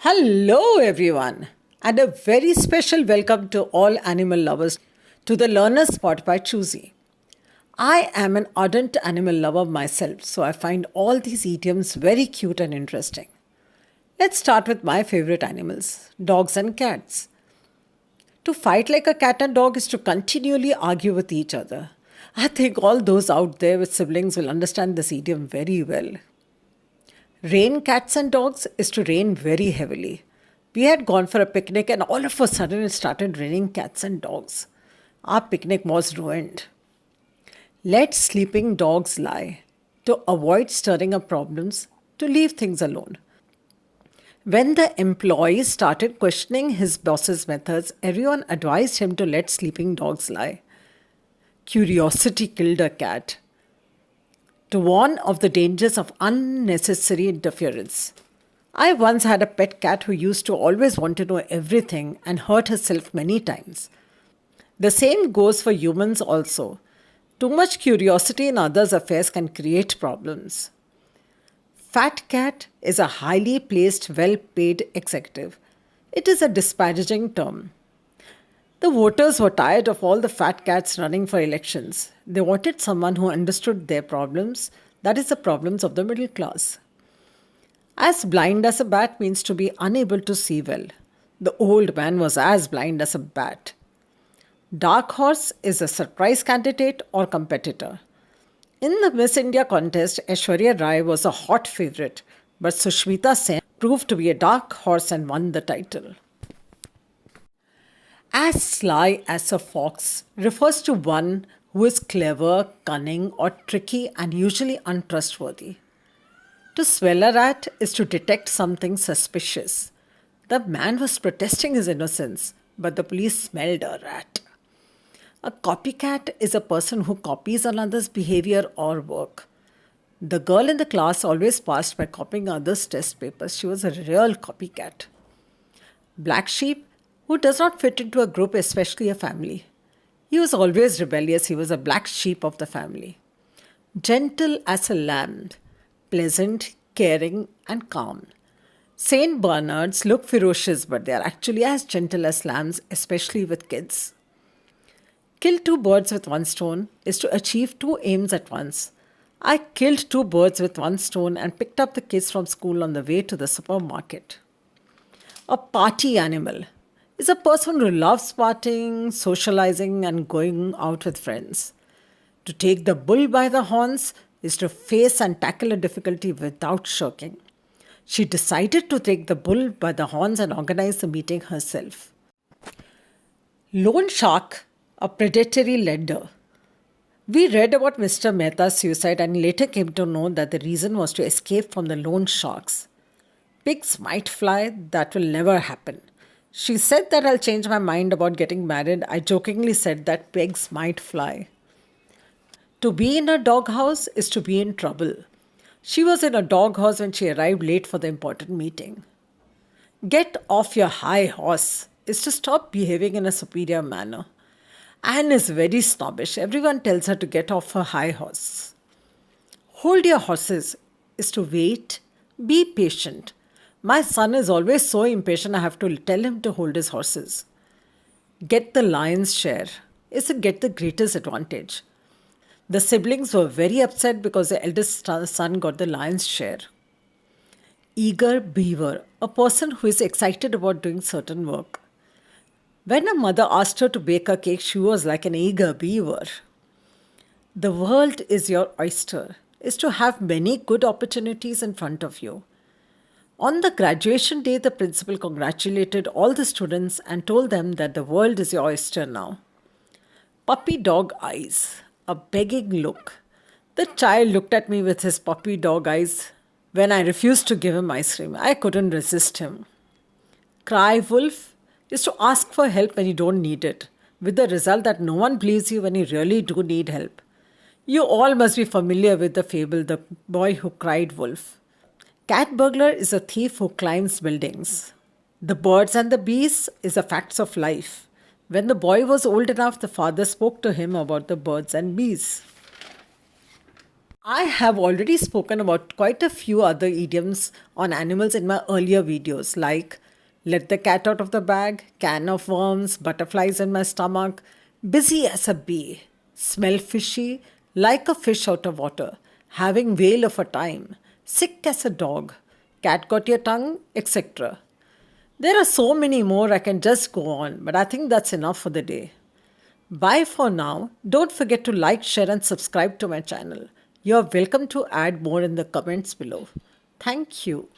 Hello, everyone, and a very special welcome to all animal lovers to the Learner Spot by Choosy. I am an ardent animal lover myself, so I find all these idioms very cute and interesting. Let's start with my favorite animals, dogs and cats. To fight like a cat and dog is to continually argue with each other. I think all those out there with siblings will understand this idiom very well. Rain cats and dogs is to rain very heavily. We had gone for a picnic and all of a sudden it started raining cats and dogs. Our picnic was ruined. Let sleeping dogs lie. To avoid stirring up problems, to leave things alone. When the employee started questioning his boss's methods, everyone advised him to let sleeping dogs lie. Curiosity killed a cat. To warn of the dangers of unnecessary interference. I once had a pet cat who used to always want to know everything and hurt herself many times. The same goes for humans also. Too much curiosity in others' affairs can create problems. Fat cat is a highly placed, well paid executive. It is a disparaging term. The voters were tired of all the fat cats running for elections. They wanted someone who understood their problems, that is, the problems of the middle class. As blind as a bat means to be unable to see well. The old man was as blind as a bat. Dark horse is a surprise candidate or competitor. In the Miss India contest, Aishwarya Rai was a hot favourite, but Sushmita Sen proved to be a dark horse and won the title. As sly as a fox refers to one who is clever, cunning, or tricky and usually untrustworthy. To smell a rat is to detect something suspicious. The man was protesting his innocence, but the police smelled a rat. A copycat is a person who copies another's behavior or work. The girl in the class always passed by copying others' test papers. She was a real copycat. Black sheep, who does not fit into a group, especially a family. He was always rebellious. He was a black sheep of the family. Gentle as a lamb, pleasant, caring, and calm. Saint Bernards look ferocious, but they are actually as gentle as lambs, especially with kids. Kill two birds with one stone is to achieve two aims at once. I killed two birds with one stone and picked up the kids from school on the way to the supermarket. A party animal is a person who loves partying, socializing, and going out with friends. To take the bull by the horns is to face and tackle a difficulty without shirking. She decided to take the bull by the horns and organize the meeting herself. Loan shark, a predatory lender. We read about Mr. Mehta's suicide and later came to know that the reason was to escape from the loan sharks. Pigs might fly, that will never happen. She said that I'll change my mind about getting married. I jokingly said that pigs might fly. To be in a doghouse is to be in trouble. She was in a doghouse when she arrived late for the important meeting. Get off your high horse is to stop behaving in a superior manner. Anne is very snobbish. Everyone tells her to get off her high horse. Hold your horses is to wait, be patient. My son is always so impatient I have to tell him to hold his horses. Get the lion's share is to get the greatest advantage. The siblings were very upset because the eldest son got the lion's share. Eager beaver, a person who is excited about doing certain work. When a mother asked her to bake a cake, she was like an eager beaver. The world is your oyster is to have many good opportunities in front of you. On the graduation day, the principal congratulated all the students and told them that the world is your oyster now. Puppy dog eyes, a begging look. The child looked at me with his puppy dog eyes when I refused to give him ice cream. I couldn't resist him. Cry wolf is to ask for help when you don't need it, with the result that no one believes you when you really do need help. You all must be familiar with the fable, The Boy Who Cried Wolf. Cat burglar is a thief who climbs buildings. The birds and the bees is the facts of life. When the boy was old enough, the father spoke to him about the birds and bees. I have already spoken about quite a few other idioms on animals in my earlier videos, like let the cat out of the bag, can of worms, butterflies in my stomach, busy as a bee, smell fishy, like a fish out of water, having whale of a time, sick as a dog, cat got your tongue, etc. There are so many more I can just go on, but I think that's enough for the day. Bye for now. Don't forget to like, share, and subscribe to my channel. You're welcome to add more in the comments below. Thank you.